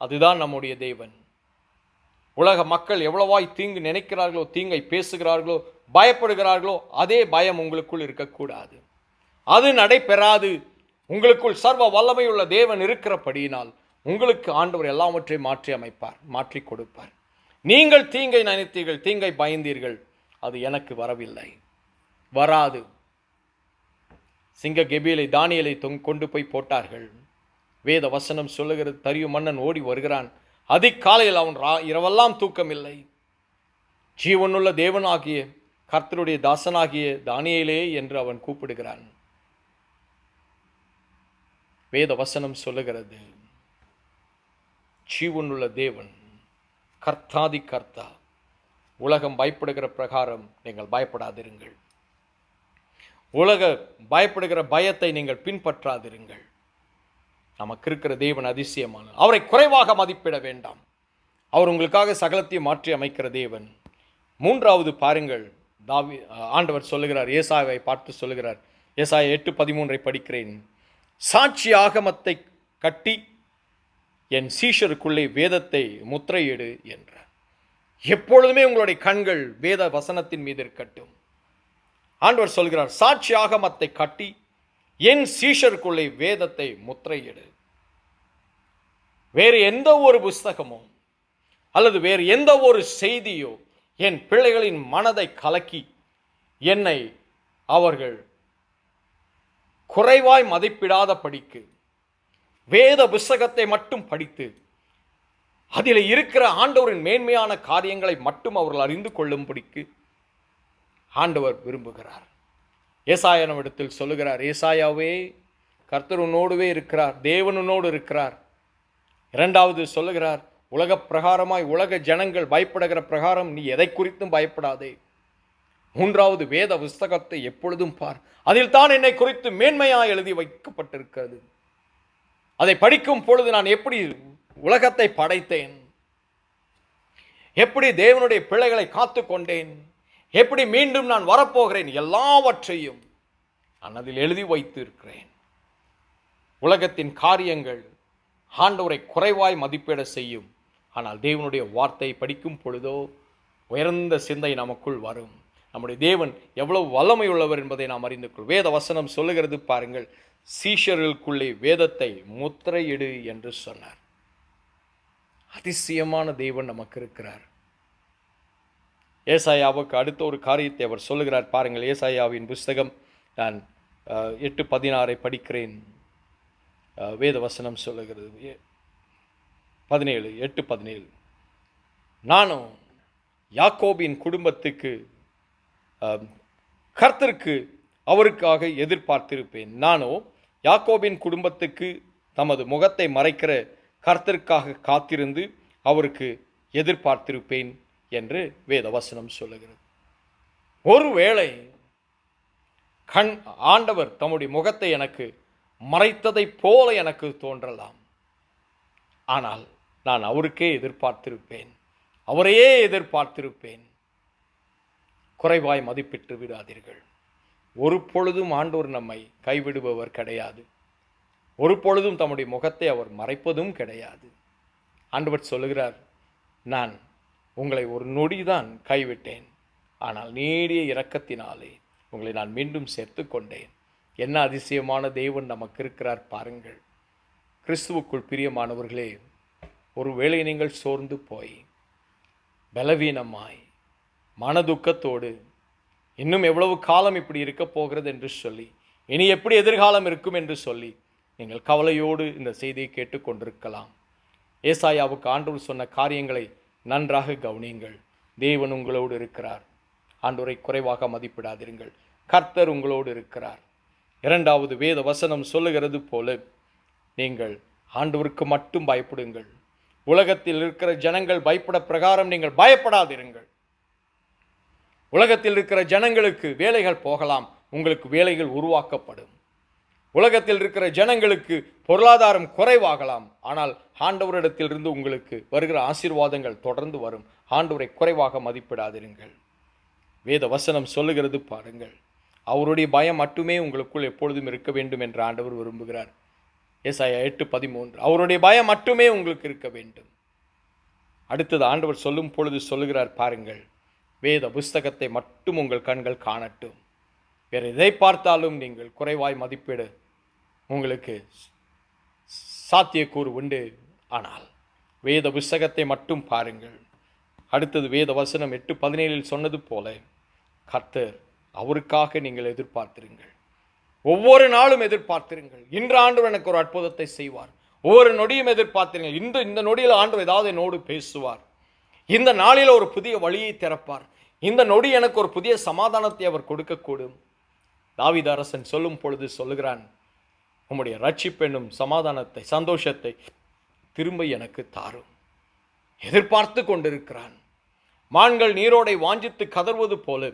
அதுதான் நம்முடைய தேவன். உலக மக்கள் எவ்வளவாய் தீங்கு நினைக்கிறார்களோ, தீங்கை பேசுகிறார்களோ, பயப்படுகிறார்களோ அதே பயம் உங்களுக்குள் இருக்கக்கூடாது. அது நடைபெறாது. உங்களுக்குள் சர்வ வல்லமையுள்ள தேவன் இருக்கிறபடியினால் உங்களுக்கு ஆண்டவர் எல்லாவற்றையும் மாற்றி அமைப்பார், மாற்றி கொடுப்பார். நீங்கள் தீங்கை நினைத்தீர்கள், தீங்கை பயந்தீர்கள், அது எனக்கு வரவில்லை, வராது. சிங்க கெபியலை தானியேலை கொண்டு போய் போட்டார்கள். வேத வசனம் சொல்லுகிறது, தரியு மன்னன் ஓடி வருகிறான். அதிகாலையில் அவன் இரவெல்லாம் தூக்கம் இல்லை. ஜீவனுள்ள தேவனாகிய கர்த்தருடைய தாசனாகிய தானியேலே என்று அவன் கூப்பிடுகிறான். வேத வசனம் சொல்லுகிறது, ஜீவனுள்ள தேவன் கர்த்தாதி கர்த்தா, உலகம் பயப்படுகிற பிரகாரம் நீங்கள் பயப்படாதிருங்கள். உலக பயப்படுகிற பயத்தை நீங்கள் பின்பற்றாதிருங்கள். நமக்கு இருக்கிற தேவன் அதிசயமான, அவரை குறைவாக மதிப்பிட வேண்டாம். அவர் உங்களுக்காக சகலத்தையும் மாற்றி அமைக்கிற தேவன். மூன்றாவது பாருங்கள், ஆண்டவர் சொல்லுகிறார், ஏசாயாவை பார்த்து சொல்லுகிறார். ஏசாயா 8:13 படிக்கிறேன். சாட்சி ஆகமத்தை கட்டி என் சீஷருக்குள்ளே வேதத்தை முத்திரையிடு என்றார். எப்பொழுதுமே உங்களுடைய கண்கள் வேத வசனத்தின் மீது இருக்கட்டும். ஆண்டவர் சொல்கிறார், சாட்சியாகமத்தை கட்டி என் சீஷருக்குள்ளே வேதத்தை முத்திரையிடு. வேறு எந்த ஒரு புஸ்தகமோ அல்லது வேறு எந்த ஒரு செய்தியோ என் பிள்ளைகளின் மனதை கலக்கி என்னை அவர்கள் குறைவாய் மதிப்பிடாத படிக்கு வேத புஸ்தகத்தை மட்டும் படித்து அதில் இருக்கிற ஆண்டவரின் மேன்மையான காரியங்களை மட்டும் அவர்கள் அறிந்து கொள்ளும்படிக்கு ஆண்டவர் விரும்புகிறார். ஏசாயாவிடத்தில் சொல்லுகிறார், ஏசாயாவே, கர்த்தர் உன்னோடுவே இருக்கிறார், தேவன் உன்னோடு இருக்கிறார். இரண்டாவது சொல்லுகிறார், உலக பிரகாரமாய் உலக ஜனங்கள் பயப்படுகிற பிரகாரம் நீ எதை குறித்தும் பயப்படாதே. மூன்றாவது, வேத புஸ்தகத்தை எப்பொழுதும் பார், அதில் தான் என்னை குறித்து மேன்மையாய் எழுதி வைக்கப்பட்டிருக்கிறது. அதை படிக்கும் பொழுது நான் எப்படி உலகத்தை படைத்தேன், எப்படி தேவனுடைய பிள்ளைகளை காத்து கொண்டேன், எப்படி மீண்டும் நான் வரப்போகிறேன், எல்லாவற்றையும் நான் அதில் எழுதி வைத்து இருக்கிறேன். உலகத்தின் காரியங்கள் ஆண்டவரை குறைவாய் மதிப்பிட செய்யும். ஆனால் தேவனுடைய வார்த்தை படிக்கும் பொழுதோ உயர்ந்த சிந்தை நமக்குள் வரும். நம்முடைய தேவன் எவ்வளவு வல்லமை உள்ளவர் என்பதை நாம் அறிந்து கொள். வேத வசனம் சொல்லுகிறது பாருங்கள், சீஷர்களுக்குள்ளே வேதத்தை முத்திரையிடு என்று சொன்னார். அதிசயமான தேவன் நமக்கு இருக்கிறார். ஏசாயாவுக்கு அடுத்த ஒரு காரியத்தை அவர் சொல்லுகிறார் பாருங்கள். ஏசாயாவின் புஸ்தகம் நான் 8:16 படிக்கிறேன். வேத வசனம் சொல்லுகிறது 8:17, நானும் யாக்கோபின் குடும்பத்துக்கு கர்த்தருக்கு அவருக்காக எதிர்பார்த்திருப்பேன். நானோ யாக்கோபின் குடும்பத்துக்கு தமது முகத்தை மறைக்கிற கர்த்தருக்காக காத்திருந்து அவருக்கு எதிர்பார்த்திருப்பேன் என்று வேத வசனம் சொல்லுகிறது. ஒருவேளை ஆண்டவர் தம்முடைய முகத்தை எனக்கு மறைத்ததைப் போல எனக்கு தோன்றலாம். ஆனால் நான் அவருக்கே எதிர்பார்த்திருப்பேன், அவரையே எதிர்பார்த்திருப்பேன். குறைவாய் மதிப்பிட்டு விடாதீர்கள். ஒரு பொழுதும் ஆண்டவர் நம்மை கைவிடுபவர் கிடையாது. ஒரு பொழுதும் தம்முடைய முகத்தை அவர் மறைப்பதும் கிடையாது. ஆண்டவர் சொல்லுகிறார், நான் உங்களை ஒரு நொடிதான் கைவிட்டேன், ஆனால் நீடிய இரக்கத்தினாலே உங்களை நான் மீண்டும் சேர்த்து கொண்டேன். என்ன அதிசயமான தேவன் நமக்கு இருக்கிறார் பாருங்கள். கிறிஸ்துவுக்குள் பிரியமானவர்களே, ஒருவேளை நீங்கள் சோர்ந்து போய் பலவீனமாய் மனதுக்கத்தோடு இன்னும் எவ்வளவு காலம் இப்படி இருக்க போகிறது என்று சொல்லி, இனி எப்படி எதிர்காலம் இருக்கும் என்று சொல்லி நீங்கள் கவலையோடு இந்த செய்தியை கேட்டுக்கொண்டிருக்கலாம். ஏசாயாவுக்கு ஆண்டவர் சொன்ன காரியங்களை நன்றாக கவனியுங்கள். தேவன் உங்களோடு இருக்கிறார். ஆண்டவரை குறைவாக மதிப்பிடாதீர்கள். கர்த்தர் உங்களோடு இருக்கிறார். இரண்டாவது, வேத வசனம் சொல்லுகிறது போல நீங்கள் ஆண்டவருக்கு மட்டும் பயப்படுங்கள். உலகத்தில் இருக்கிற ஜனங்கள் பயப்பட பிரகாரம் நீங்கள் பயப்படாதிருங்கள். உலகத்தில் இருக்கிற ஜனங்களுக்கு வேலைகள் போகலாம், உங்களுக்கு வேலைகள் உருவாக்கப்படும். உலகத்தில் இருக்கிற ஜனங்களுக்கு பொருளாதாரம் குறைவாகலாம், ஆனால் ஆண்டவரிடத்திலிருந்து உங்களுக்கு வருகிற ஆசீர்வாதங்கள் தொடர்ந்து வரும். ஆண்டவரை குறைவாக மதிப்பிடாதிருங்கள். வேத வசனம் சொல்லுகிறது பாருங்கள், அவருடைய பயம் மட்டுமே உங்களுக்குள் எப்பொழுதும் இருக்க வேண்டும் என்று ஆண்டவர் விரும்புகிறார். ஏசாயா 8:13, அவருடைய பயம் மட்டுமே உங்களுக்கு இருக்க வேண்டும். அடுத்தது ஆண்டவர் சொல்லும் பொழுது சொல்லுகிறார் பாருங்கள், வேத புஸ்தகத்தை மட்டும் உங்கள் கண்கள் காணட்டும். வேறு எதை பார்த்தாலும் நீங்கள் குறைவாய் மதிப்பிட உங்களுக்கு சாத்தியக்கூறு உண்டு. ஆனால் வேத புஸ்தகத்தை மட்டும் பாருங்கள். அடுத்தது வேத வசனம் 8:17 சொன்னது போல, கர்த்தர் அவருக்காக நீங்கள் எதிர்பார்த்திருங்கள். ஒவ்வொரு நாளும் எதிர்பார்த்திருங்கள். இன்று ஆண்டவர் எனக்கு ஒரு அற்புதத்தை செய்வார். ஒவ்வொரு நொடியும் எதிர்பார்த்திருங்கள். இந்த நொடியில் ஆண்டவர் ஏதாவது என்னோடு பேசுவார். இந்த நாளில் ஒரு புதிய வழியை திறப்பார். இந்த நொடி எனக்கு ஒரு புதிய சமாதானத்தை அவர் கொடுக்கக்கூடும். தாவீது அரசன் சொல்லும் பொழுது சொல்லுகிறான், உம்முடைய ரட்சிப்பென்னும் சமாதானத்தை, சந்தோஷத்தை திரும்ப எனக்கு தாரும். எதிர்பார்த்து கொண்டிருக்கிறான். மான்கள் நீரோடை வாஞ்சித்து கதறுவது போல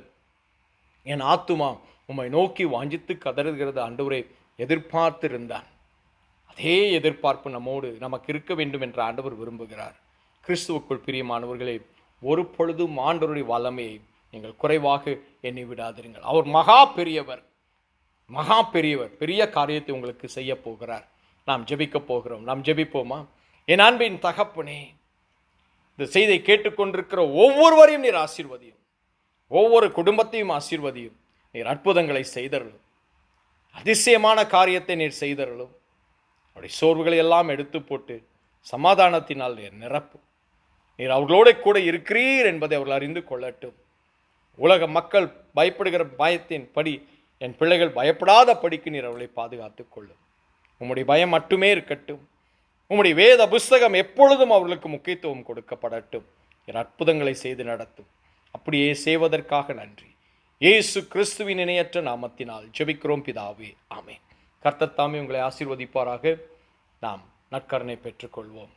என் ஆத்துமா உம்மை நோக்கி வாஞ்சித்து கதறுகிறது. ஆண்டவரே, எதிர்பார்த்திருந்தான். அதே எதிர்பார்ப்பு நமக்கு இருக்க வேண்டும் என்று ஆண்டவர் விரும்புகிறார். கிறிஸ்துவுக்குள் பிரியமானவர்களே, ஒரு பொழுதும் ஆண்டவருடைய வல்லமையை நீங்கள் குறைவாக எண்ணி விடாதீர்கள். அவர் மகா பெரியவர், மகா பெரியவர். பெரிய காரியத்தை உங்களுக்கு செய்ய போகிறார். நாம் ஜெபிக்க போகிறோம். நாம் ஜெபிப்போமா? என் அன்பின் தகப்பனே, இந்த செய்தியை கேட்டுக்கொண்டிருக்கிற ஒவ்வொருவரையும் நீர் ஆசீர்வதியும். ஒவ்வொரு குடும்பத்தையும் ஆசீர்வதியும். நீர் அற்புதங்களை செய்தருளும். அதிசயமான காரியத்தை நீர் செய்தருளும். அவருடைய சோர்வுகளை எல்லாம் எடுத்து போட்டு சமாதானத்தினால் நீர் நிரப்பும். நீர் அவர்களோட கூட இருக்கிறீர் என்பதை அவர்கள் அறிந்து கொள்ளட்டும். உலக மக்கள் பயப்படுகிற பயத்தின் படி என் பிள்ளைகள் பயப்படாத படிக்கு நீர் அவர்களை பாதுகாத்துக் கொள்ளும். உம்முடைய பயம் மட்டுமே இருக்கட்டும். உம்முடைய வேத புஸ்தகம் எப்பொழுதும் அவர்களுக்கு முக்கியத்துவம் கொடுக்கப்படட்டும். என் அற்புதங்களை செய்து நடத்தும். அப்படியே செய்வதற்காக நன்றி. இயேசு கிறிஸ்துவின் இணையற்ற நாமத்தினால் ஜெபிக்கிறோம் பிதாவே, ஆமென். கர்த்தர் தாமே உங்களை ஆசீர்வதிப்பாராக. நாம் நற்கருணை பெற்றுக்கொள்வோம்.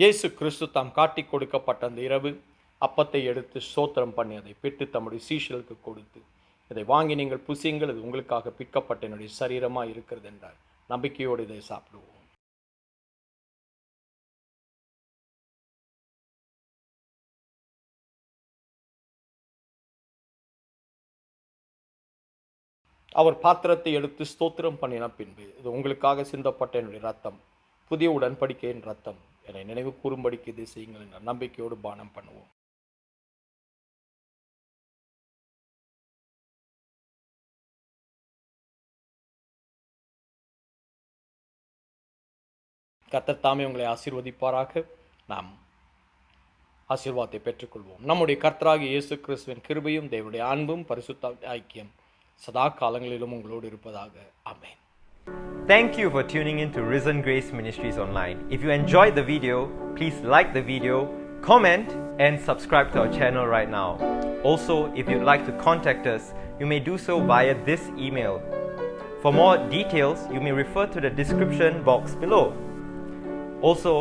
இயேசு கிறிஸ்து தாம் காட்டிக் கொடுக்கப்பட்ட அந்த இரவு அப்பத்தை எடுத்து ஸ்தோத்திரம் பண்ணி அதை பெற்று தம்முடைய சீஷர்களுக்கு கொடுத்து, இதை வாங்கி நீங்கள் புசியுங்கள், இது உங்களுக்காக பிற்கப்பட்ட என்னுடைய சரீரமாக இருக்கிறது என்றார். நம்பிக்கையோடு இதை சாப்பிடுவோம். அவர் பாத்திரத்தை எடுத்து ஸ்தோத்திரம் பண்ணின பின்பு, இது உங்களுக்காக சிந்தப்பட்ட என்னுடைய ரத்தம், புதிய உடன்படிக்கையின் ரத்தம், என்னை நினைவு கூறும்படிக்கு இதை செய்யுங்கள் என்ற நம்பிக்கையோடு பானம் பண்ணுவோம். கர்த்தர் தாமே உங்களை ஆசீர்வதிப்பாராக. நாம் ஆசீர்வாதத்தை பெற்றுக்கொள்வோம். நம்முடைய கர்த்தராகிய இயேசு கிறிஸ்துவின் கிருபையும் தேவனுடைய அன்பும் பரிசுத்த ஐக்கியம் சதா காலங்களிலும் உங்களோடு இருப்பதாக. ஆமென். Thank you for tuning in to Risen Grace Ministries Online. If you enjoyed the video, please like the video, comment and subscribe to our channel right now. Also, if you'd like to contact us, you may do so via this email. For more details, you may refer to the description box below. Also,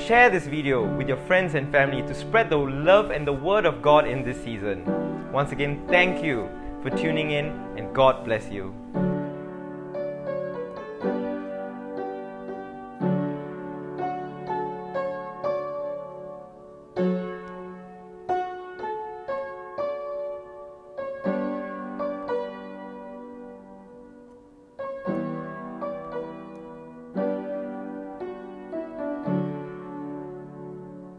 share this video with your friends and family to spread the love and the word of God in this season. Once again, thank you for tuning in and God bless you.